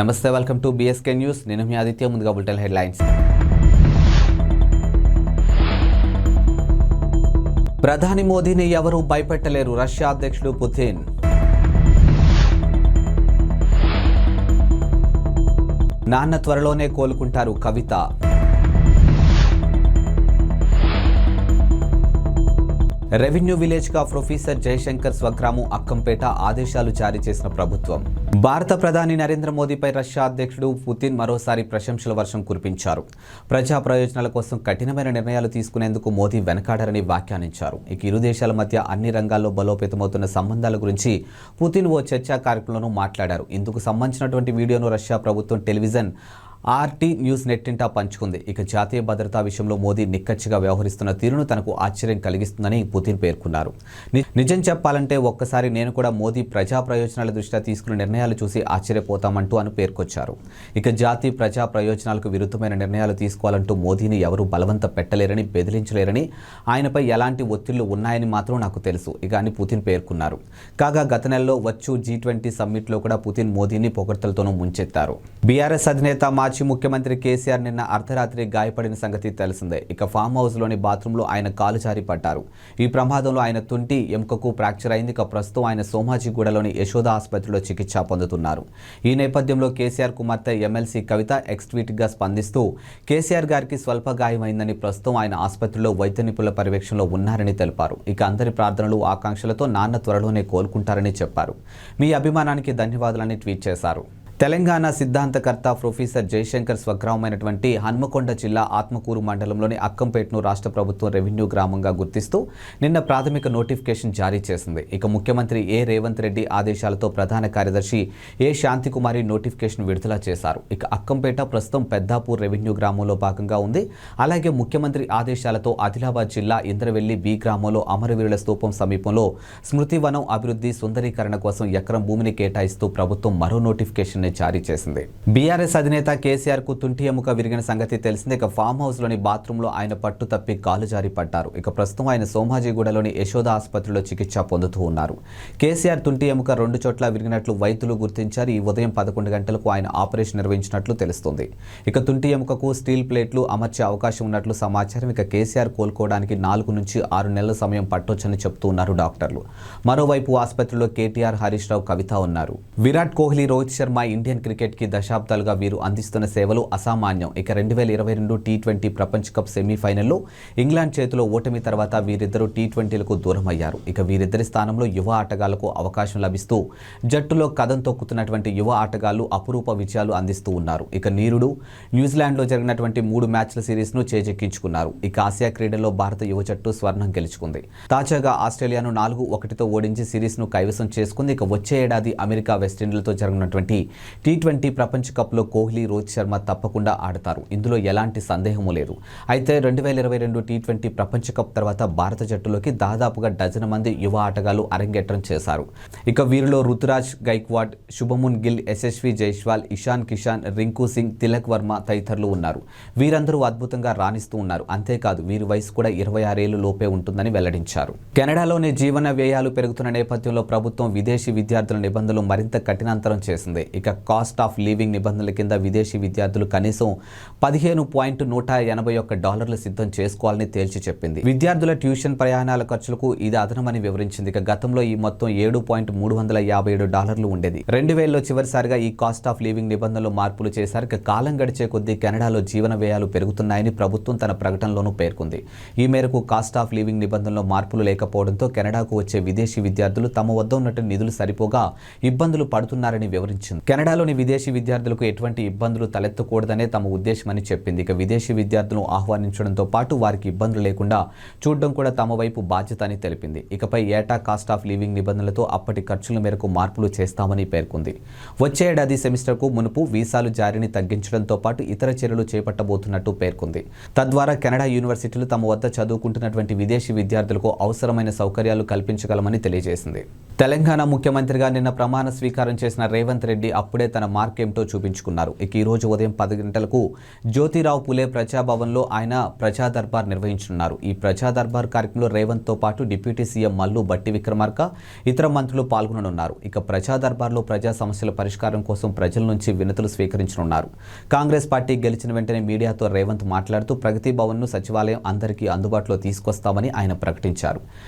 నమస్తే, welcome to BSK news. నేను మీ ఆదిత్య. ముందుగా బులెటిన్ హెడ్లైన్స్. ప్రధాని మోదీని ఎవరూ భయపెట్టలేరు, రష్యా అధ్యక్షుడు పుతిన్. నాన్న త్వరలోనే కోలుకుంటారు, కవిత. రెవెన్యూ విలేజ్గా ప్రొఫెసర్ జయశంకర్ స్వగ్రామం అక్కంపేట ఆదేశాలు జారీ చేసిన ప్రభుత్వం. భారత ప్రధాని నరేంద్ర మోదీపై రష్యా అధ్యక్షుడు పుతిన్ మరోసారి ప్రశంసల వర్షం కురిపించారు. ప్రజా ప్రయోజనాల కోసం కఠినమైన నిర్ణయాలు తీసుకునేందుకు మోదీ వెనకాడరని వ్యాఖ్యానించారు. ఇక ఇరు దేశాల మధ్య అన్ని రంగాల్లో బలోపేతమవుతున్న సంబంధాల గురించి పుతిన్ ఓ చర్చా కార్యక్రమంలో మాట్లాడారు. ఇందుకు సంబంధించినటువంటి వీడియోను రష్యా ప్రభుత్వం టెలివిజన్ RT న్యూస్ నెట్టింటా పంచుకుంది. ఇక జాతీయ భద్రతా విషయంలో మోదీ నిక్కచ్చిగా వ్యవహరిస్తున్న తీరును తనకు ఆశ్చర్యం కలిగిస్తుందని పుతిన్ పేర్కొన్నారు. నిజం చెప్పాలంటే ఒక్కసారి నేను కూడా మోదీ ప్రజా ప్రయోజనాల దృష్ట్యా తీసుకున్న నిర్ణయాలు చూసి ఆశ్చర్యపోతామంటూ అని పేర్కొచ్చారు. ఇక జాతీయ ప్రజా ప్రయోజనాలకు విరుద్ధమైన నిర్ణయాలు తీసుకోవాలంటూ మోదీని ఎవరూ బలవంత పెట్టలేరని, బెదిరించలేరని, ఆయనపై ఎలాంటి ఒత్తిళ్లు ఉన్నాయని మాత్రం నాకు తెలుసు ఇక అని పుతిన్ పేర్కొన్నారు. కాగా గత నెలలో వచ్చు G20 సమ్మిట్లో కూడా పుతిన్ మోదీని పొగడ్తలతోనూ ముంచెత్తారు. బీఆర్ఎస్ అధినేత మాజీ ముఖ్యమంత్రి కేసీఆర్ నిన్న అర్ధరాత్రి గాయపడిన సంగతి తెలిసిందే. ఇక ఫామ్ హౌస్లోని బాత్రూంలో ఆయన కాలు జారి పడ్డారు. ఈ ప్రమాదంలో ఆయన తుంటి ఎముకకు ఫ్రాక్చర్ అయింది. ఇక ప్రస్తుతం ఆయన సోమాజిగూడలోని యశోద ఆసుపత్రిలో చికిత్స పొందుతున్నారు. ఈ నేపథ్యంలో కేసీఆర్ కుమార్తె ఎమ్మెల్సీ కవిత ఎక్స్ ట్వీట్గా స్పందిస్తూ కేసీఆర్ గారికి స్వల్ప గాయమైందని, ప్రస్తుతం ఆయన ఆసుపత్రిలో వైద్య నిపుణుల పర్యవేక్షణలో ఉన్నారని తెలిపారు. ఇక అందరి ప్రార్థనలు, ఆకాంక్షలతో నాన్న త్వరలోనే కోలుకుంటారని చెప్పారు. మీ అభిమానానికి ధన్యవాదాలని ట్వీట్ చేశారు. తెలంగాణ సిద్ధాంతకర్త ప్రొఫెసర్ జయశంకర్ స్వగ్రామమైనటువంటి హన్మకొండ జిల్లా ఆత్మకూరు మండలంలోని అక్కంపేటను రాష్ట్ర ప్రభుత్వం రెవెన్యూ గ్రామంగా గుర్తిస్తూ నిన్న ప్రాథమిక నోటిఫికేషన్ జారీ చేసింది. ఇక ముఖ్యమంత్రి రేవంత్ రెడ్డి ఆదేశాలతో ప్రధాన కార్యదర్శి శాంతికుమారి నోటిఫికేషన్ విడుదల చేశారు. ఇక అక్కంపేట ప్రస్తుతం పెద్దాపూర్ రెవెన్యూ గ్రామంలో భాగంగా ఉంది. అలాగే ముఖ్యమంత్రి ఆదేశాలతో ఆదిలాబాద్ జిల్లా ఇంద్రవెల్లి B గ్రామంలో అమరవీరుల స్తూపం సమీపంలో స్మృతివనం అభివృద్ధి సుందరీకరణ కోసం ఎకరం భూమిని కేటాయిస్తూ ప్రభుత్వం మరో నోటిఫికేషన్ జారీ చేసింది. బీఆర్ఎస్ అధినేత కేసీఆర్ కు తుంటి ఎముక విరిగిన సంగతి తెలిసిందే. ఇక ఫామ్ హౌస్ లోని బాత్రూంలో ఆయన పట్టు తప్పి కాలు జారి పడ్డారు. ఇక ప్రస్తుతం ఆయన సోమాజిగూడలోని యశోద ఆసుపత్రిలో చికిత్స పొందుతూ ఉన్నారు. కేసీఆర్ తుంటి ఎముక 2 చోట్ల విరిగినట్లు వైద్యులు గుర్తించారు. ఈ ఉదయం 11 గంటలకు ఆయన ఆపరేషన్ నిర్వహించినట్లు తెలుస్తుంది. ఇక తుంటి ఎముకకు స్టీల్ ప్లేట్లు అమర్చే అవకాశం ఉన్నట్లు సమాచారం. ఇక కేసీఆర్ కోలుకోవడానికి 4 నుంచి 6 నెలల సమయం పట్టొచ్చని చెబుతూ ఉన్నారు డాక్టర్లు. మరోవైపు ఆసుపత్రిలో కేటీఆర్, హరీష్ రావు, కవిత ఉన్నారు. విరాట్ కోహ్లీ, రోహిత్ శర్మ ఇండియన్ క్రికెట్కి దశాబ్దాలుగా వీరు అందిస్తున్న సేవలు అసామాన్యం. ఇక 2022 T20 ప్రపంచ కప్ సెమీఫైనల్లో ఇంగ్లాండ్ చేతిలో ఓటమి తర్వాత వీరిద్దరూ T20లకు దూరమయ్యారు. ఇక వీరిద్దరి స్థానంలో యువ ఆటగాళ్లకు అవకాశం లభిస్తూ జట్టులో కదం తొక్కుతున్నటువంటి యువ ఆటగాళ్లు అపురూప విజయాలు అందిస్తూ ఉన్నారు. ఇక నీరుడు న్యూజిలాండ్లో జరిగినటువంటి 3 మ్యాచ్ల సిరీస్ను చేజెక్కించుకున్నారు. ఇక ఆసియా క్రీడల్లో భారత యువ జట్టు స్వర్ణం గెలుచుకుంది. తాజాగా ఆస్ట్రేలియాను 4-1తో ఓడించి సిరీస్ను కైవసం చేసుకుంది. ఇక వచ్చే ఏడాది అమెరికా, వెస్టిండీలతో జరగనున్నటువంటి T20 ప్రపంచ కప్లో కోహ్లీ, రోహిత్ శర్మ తప్పకుండా ఆడతారు. ఇందులో ఎలాంటి సందేహము లేదు. అయితే 2022 T20 ప్రపంచ కప్ తర్వాత భారత జట్టులోకి దాదాపుగా డజన్ మంది యువ ఆటగాళ్లు అరంగేట్రం చేశారు. ఇక వీరిలో రుతురాజ్ గైక్వాడ్, శుభమున్ గిల్, యశస్వి జైస్వాల్, ఇషాన్ కిషాన్, రింకు సింగ్, తిలక్ వర్మ తదితరులు ఉన్నారు. వీరందరూ అద్భుతంగా రాణిస్తూ ఉన్నారు. అంతేకాదు వీరి వయసు కూడా 26 ఏళ్ల లోపే ఉంటుందని వెల్లడించారు. కెనడాలోని జీవన వ్యయాలు పెరుగుతున్న నేపథ్యంలో ప్రభుత్వం విదేశీ విద్యార్థుల నిబంధనలు మరింత కఠినాంతరం చేసింది. ఇక కాస్ట్ ఆఫ్ లివింగ్ నిబంధనల కింద విదేశీ విద్యార్థులు కనీసం $15.181 సిద్ధం చేసుకోవాలని తేల్చి చెప్పింది. విద్యార్థుల ట్యూషన్, ప్రయాణాల ఖర్చులకు ఇది అదనమని వివరించింది. ఇక గతంలో ఈ మొత్తం $7.357 ఉండేది. 2000లో చివరిసారిగా ఈ కాస్ట్ ఆఫ్ లివింగ్ నిబంధనలు మార్పులు చేశారు. ఇక కాలం గడిచే కొద్దీ కెనడాలో జీవన వ్యయాలు పెరుగుతున్నాయని ప్రభుత్వం తన ప్రకటనలోనూ పేర్కొంది. ఈ మేరకు కాస్ట్ ఆఫ్ లివింగ్ నిబంధనలో మార్పులు లేకపోవడంతో కెనడాకు వచ్చే విదేశీ విద్యార్థులు తమ వద్ద ఉన్నట్టు నిధులు సరిపోగా ఇబ్బందులు పడుతున్నారని వివరించింది. కెనడాలోని విదేశీ విద్యార్థులకు ఎటువంటి ఇబ్బందులు తలెత్తకూడదనే తమ ఉద్దేశమని చెప్పింది. ఇక విదేశీ విద్యార్థులను ఆహ్వానించడంతో పాటు వారికి ఇబ్బందులు లేకుండా చూడడం కూడా తమ వైపు బాధ్యత అని తెలిపింది. ఇకపై ఏటా కాస్ట్ ఆఫ్ లివింగ్ నిబంధనలతో అప్పటి ఖర్చుల మేరకు మార్పులు చేస్తామని పేర్కొంది. వచ్చే ఏడాది సెమిస్టర్కు మునుపు వీసాలు జారీని తగ్గించడంతో పాటు ఇతర చర్యలు చేపట్టబోతున్నట్టు పేర్కొంది. తద్వారా కెనడా యూనివర్సిటీలు తమ వద్ద చదువుకుంటున్నటువంటి విదేశీ విద్యార్థులకు అవసరమైన సౌకర్యాలు కల్పించగలమని తెలియజేసింది. తెలంగాణ ముఖ్యమంత్రిగా నిన్న ప్రమాణ స్వీకారం చేసిన రేవంత్ రెడ్డి అప్పుడే తన మార్క్ ఏమిటో చూపించుకున్నారు. ఇక ఈ రోజు ఉదయం 10 గంటలకు జ్యోతిరావు పులే ప్రజాభవన్లో ఆయన ప్రజా దర్బార్ నిర్వహించనున్నారు. ఈ ప్రజా దర్బార్ కార్యక్రమంలో రేవంత్తో పాటు డిప్యూటీ సీఎం మల్లు బట్టి విక్రమార్క ఇతర మంత్రులు పాల్గొననున్నారు. ఇక ప్రజా దర్బార్లో ప్రజా సమస్యల పరిష్కారం కోసం ప్రజల నుంచి వినతులు స్వీకరించనున్నారు. కాంగ్రెస్ పార్టీ గెలిచిన వెంటనే మీడియాతో రేవంత్ మాట్లాడుతూ ప్రగతి భవన్ను సచివాలయం అందరికీ అందుబాటులో తీసుకొస్తామని ఆయన ప్రకటించారు.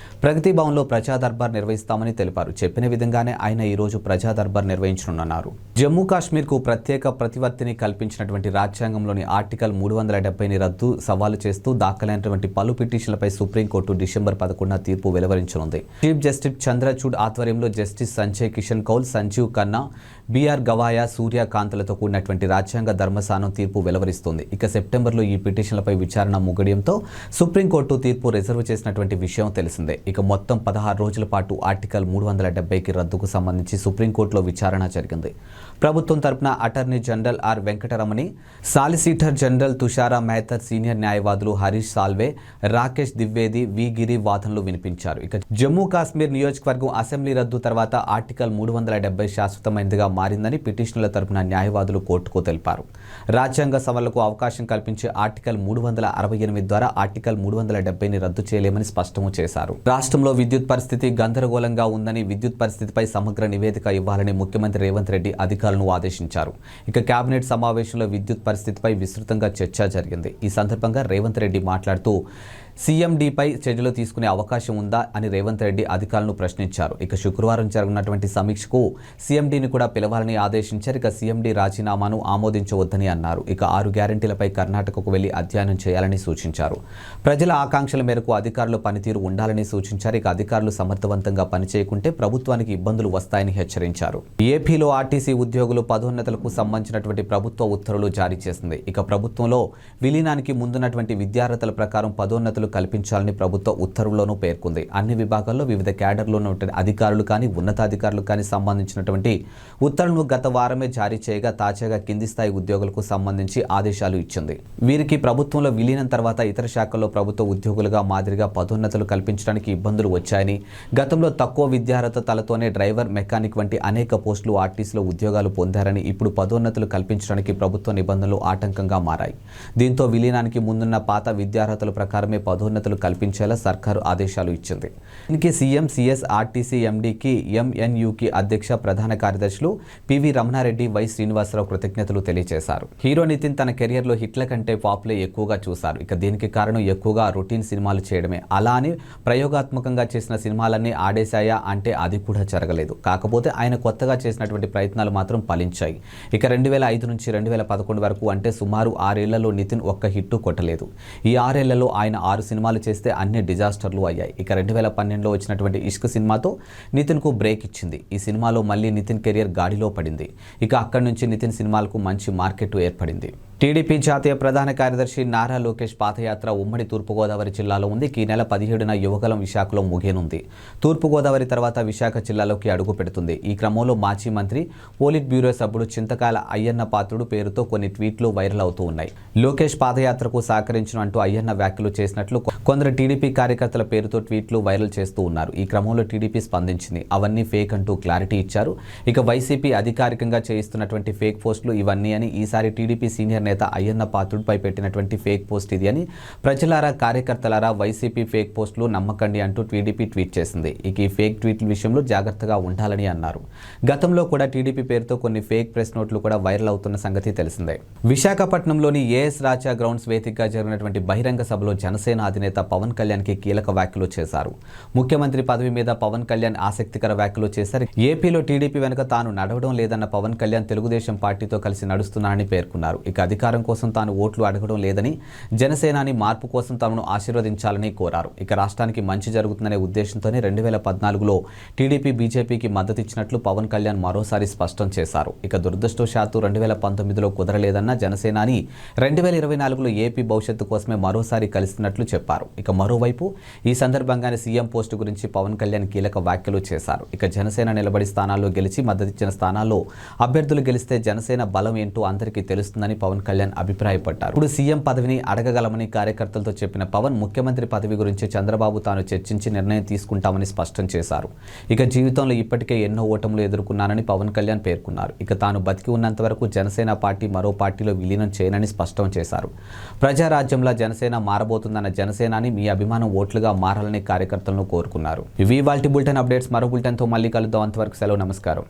ప్రగతి భవన్లో ప్రజా దర్బార్ నిర్వహిస్తామని తెలిపారు. చెప్పిన విధంగానే ఆయన ఈ రోజు ప్రజా దర్బార్ నిర్వహించనున్నారు. జమ్మూ కాశ్మీర్కు ప్రత్యేక ప్రతిపత్తిని కల్పించినటువంటి రాజ్యాంగంలోని ఆర్టికల్ 370ని రద్దు సవాలు చేస్తూ దాఖలైనటువంటి పలు పిటిషన్లపై సుప్రీంకోర్టు డిసెంబర్ 11న తీర్పు వెలువరించనుంది. చీఫ్ జస్టిస్ చంద్రచూడ్ ఆధ్వర్యంలో జస్టిస్ సంజయ్ కిషన్ కౌల్, సంజీవ్ ఖన్నా, బిఆర్ గవాయా, సూర్యకాంత్లతో కూడినటువంటి రాజ్యాంగ ధర్మస్థానం తీర్పు వెలువరిస్తుంది. ఇక సెప్టెంబర్లో ఈ పిటిషన్లపై విచారణ ముగియడంతో సుప్రీంకోర్టు తీర్పు రిజర్వ్ చేసినటువంటి విషయం తెలిసిందే. ఇక మొత్తం 16 రోజుల పాటు ఆర్టికల్ 370కి రద్దుకు సంబంధించి సుప్రీంకోర్టులో విచారణ జరిగింది. ప్రభుత్వం తరపున attorney general R Venkataramani, solicitor general Tushar Mehta, senior న్యాయవాదులు హరీష్ సాల్వే, రాకేష్ ద్వివేది, వి గిరి వాదనలు వినిపించారు. ఇక జమ్మూ కాశ్మీర్ నియోజకవర్గం అసెంబ్లీ రద్దు తర్వాత ఆర్టికల్ 370 శాశ్వతమైనదిగా మారిందని పిటిషనర్ల తరపున న్యాయవాదులు కోర్టుకు తెలిపారు. రాజ్యాంగ సవరణలకు అవకాశం కల్పించే ఆర్టికల్ 368 ద్వారా ఆర్టికల్ 370ని రద్దు చేయలేమని స్పష్టం చేశారు. రాష్ట్రంలో విద్యుత్ పరిస్థితి గందరగోళంగా ఉందని, విద్యుత్ పరిస్థితిపై సమగ్ర నివేదిక ఇవ్వాలని ముఖ్యమంత్రి రేవంత్ రెడ్డి అధికారులను ఆదేశించారు. ఇక కేబినెట్ సమావేశంలో విద్యుత్ పరిస్థితిపై విస్తృతంగా చర్చ జరిగింది. ఈ సందర్భంగా రేవంత్ రెడ్డి మాట్లాడుతూ సీఎండీపై చర్యలు తీసుకునే అవకాశం ఉందా అని రేవంత్ రెడ్డి అధికారులను ప్రశ్నించారు. ఇక శుక్రవారం జరగనున్నటువంటి సమీక్షకు సీఎండీని కూడా పిలవాలని ఆదేశించారు. ఇక సీఎండీ రాజీనామాను ఆమోదించవద్దని అన్నారు. ఇక 6 గ్యారెంటీలపై కర్ణాటకకు వెళ్లి అధ్యయనం చేయాలని సూచించారు. ప్రజల ఆకాంక్షల మేరకు అధికారుల పనితీరు ఉండాలని సూచించారు. ఇక అధికారులు సమర్థవంతంగా పనిచేయకుంటే ప్రభుత్వానికి ఇబ్బందులు వస్తాయని హెచ్చరించారు. ఏపీలో ఆర్టీసీ ఉద్యోగులు పదోన్నతులకు సంబంధించినటువంటి ప్రభుత్వ ఉత్తర్వులు జారీ చేసింది. ఇక ప్రభుత్వంలో విలీనానికి ముందున్నటువంటి విద్యార్హతల ప్రకారం పదోన్నతులు కల్పించాలని ప్రభుత్వ ఉత్తర్వుల్లోనూ పేర్కొంది. అన్ని విభాగాల్లో వివిధ క్యాడర్లో ఉన్న అధికారులు కానీ ఉన్నతాధికారులు కానీ సంబంధించినటువంటి ఉత్తర్వులను గత వారమే జారీ చేయగా తాజాగా కింది స్థాయి ఉద్యోగులకు సంబంధించి ఆదేశాలు ఇచ్చింది. వీరికి ప్రభుత్వంలో విలీనం తర్వాత ఇతర శాఖల్లో ప్రభుత్వ ఉద్యోగులుగా మాదిరిగా పదోన్నతులు కల్పించడానికి ఇబ్బందులు వచ్చాయని, గతంలో తక్కువ విద్యార్హతలతోనే డ్రైవర్, మెకానిక్ వంటి అనేక పోస్టులు ఆర్టీసీలో ఉద్యోగాలు పొందారని, ఇప్పుడు పదోన్నతులు కల్పించడానికి ప్రభుత్వ నిబంధనలు ఆటంకంగా మారాయి. దీంతో విలీనానికి ముందున్న పాత విద్యార్హతల ప్రకారమే పదోన్నతులు కల్పించేలా సర్కారు ఆదేశాలు ఇచ్చింది. దీనికి సీఎం, సీఎస్, ఆర్టీసీ ఎండీకి, ఎంఎన్యూకి అధ్యక్ష ప్రధాన కార్యదర్శులు పివి రమణారెడ్డి, వై శ్రీనివాసరావు కృతజ్ఞతలు తెలియజేశారు. హీరో నితిన్ తన కెరియర్లో హిట్ల కంటే ఫ్లాప్లే ఎక్కువగా చూశారు. ఇక దీనికి కారణం ఎక్కువగా రొటీన్ సినిమాలు చేయడమే. అలా అని ప్రయోగాత్మకంగా చేసిన సినిమాలన్నీ ఆడేశాయా అంటే అది కూడా జరగలేదు. కాకపోతే ఆయన కొత్తగా చేసినటువంటి ప్రయత్నాలు మాత్రం ఫలించాయి. ఇక 2005 నుంచి 2011 వరకు అంటే సుమారు 6 ఏళ్లలో నితిన్ ఒక్క హిట్టు కొట్టలేదు. ఈ 6 ఏళ్లలో ఆయన 6 సినిమాలు చేస్తే అన్ని డిజాస్టర్లు అయ్యాయి. ఇక 2012లో వచ్చినటువంటి ఇష్క్ సినిమాతో నితిన్కు బ్రేక్ ఇచ్చింది. ఈ సినిమాలో మళ్ళీ నితిన్ కెరియర్ గాడిలో పడింది. ఇక అక్కడి నుంచి నితిన్ సినిమాలకు మంచి మార్కెట్ ఏర్పడింది. టీడీపీ జాతీయ ప్రధాన కార్యదర్శి నారా లోకేష్ పాదయాత్ర ఉమ్మడి తూర్పుగోదావరి జిల్లాలో ఉంది. ఈ నెల 17న యువగలం విశాఖలో ముగియనుంది. తూర్పుగోదావరి తర్వాత విశాఖ జిల్లాలోకి అడుగు పెడుతుంది. ఈ క్రమంలో మాజీ మంత్రి, పోలిట్ బ్యూరో సభ్యుడు చింతకాయల అయ్యన్న పాత్రుడు పేరుతో కొన్ని ట్వీట్లు వైరల్ అవుతూ ఉన్నాయి. లోకేష్ పాదయాత్రకు సహకరించిన అంటూ అయ్యన్న వ్యాఖ్యలు చేసినట్లు కొందరు టీడీపీ కార్యకర్తల పేరుతో ట్వీట్లు వైరల్ చేస్తూ ఉన్నారు. ఈ క్రమంలో టీడీపీ స్పందించింది. అవన్నీ ఫేక్ అంటూ క్లారిటీ ఇచ్చారు. ఇక వైసీపీ అధికారికంగా చేయిస్తున్నటువంటి ఫేక్ పోస్టులు ఇవన్నీ అని, ఈసారి టీడీపీ సీనియర్ నేత అయ్యన్న పాత్రుడిపై పెట్టినటువంటి ఫేక్ పోస్ట్ ఇది అని, ప్రజలారా, కార్యకర్తలారా వైసీపీ ఫేక్ పోస్టులు నమ్మకండి అంటూ టీడీపీ ట్వీట్ చేసింది. ఇక ఈ ఫేక్ ట్వీట్ల విషయంలో జాగ్రత్తగా ఉండాలని అన్నారు. గతంలో కూడా టీడీపీ పేరుతో కొన్ని ఫేక్ ప్రెస్ నోట్లు కూడా వైరల్ అవుతున్న సంగతి తెలిసిందే. విశాఖపట్నంలోని ఏఎస్ రాజా గ్రౌండ్స్ వేదికగా జరిగినటువంటి బహిరంగ సభలో జనసేన అధినేత పవన్ కళ్యాణ్కి కీలక వ్యాఖ్యలు చేశారు. ముఖ్యమంత్రి పదవి మీద పవన్ కళ్యాణ్ ఆసక్తికర వ్యాఖ్యలు చేశారు. ఏపీలో టీడీపీ వెనుక తాను నడవడం లేదన్న పవన్ కళ్యాణ్ తెలుగుదేశం పార్టీతో కలిసి నడుస్తున్నారని పేర్కొన్నారు. ఇక అధికారం కోసం తాను ఓట్లు అడగడం లేదని, జనసేనాని మార్పు కోసం తమను ఆశీర్వదించాలని కోరారు. ఇక రాష్ట్రానికి మంచి జరుగుతుందనే ఉద్దేశంతోనే 2014లో టీడీపీ బీజేపీకి మద్దతు ఇచ్చినట్లు పవన్ కళ్యాణ్ మరోసారి స్పష్టం చేశారు. ఇక దురదృష్టవశాత్తు 2019లో కుదరలేదన్న జనసేనాని 2024లో ఏపీ భవిష్యత్తు కోసమే మరోసారి కలిసినట్లు చెప్పారు. ఇక మరోవైపు ఈ సందర్భంగానే సీఎం పోస్టు గురించి పవన్ కళ్యాణ్ కీలక వ్యాఖ్యలు చేశారు. ఇక జనసేన నిలబడి స్థానాల్లో గెలిచి మద్దతిచ్చిన స్థానాల్లో అభ్యర్థులు గెలిస్తే జనసేన బలం ఏంటో అందరికీ తెలుస్తుందని పవన్ కళ్యాణ్ అభిప్రాయపడ్డారు. ఇప్పుడు సీఎం పదవిని అడగగలమని కార్యకర్తలతో చెప్పిన పవన్ ముఖ్యమంత్రి పదవి గురించి చంద్రబాబు తాను చర్చించి నిర్ణయం తీసుకుంటామని స్పష్టం చేశారు. ఇక జీవితంలో ఇప్పటికే ఎన్నో ఓటములు ఎదుర్కొన్నానని పవన్ కళ్యాణ్ పేర్కొన్నారు. ఇక తాను బతికి ఉన్నంత వరకు జనసేన పార్టీ మరో పార్టీలో విలీనం చేయనని స్పష్టం చేశారు. ప్రజారాజ్యంలో జనసేన మారబోతుందన్న జనసేనాని మీ అభిమానం ఓట్లుగా మారాలని కార్యకర్తలను కోరుకున్నారు. ఇవి ఇవాల్టి బులెటిన్ అప్డేట్స్. మరో బులెటిన్తో మళ్ళీ కలుద్దాం. అంతవరకు సెలవు. నమస్కారం.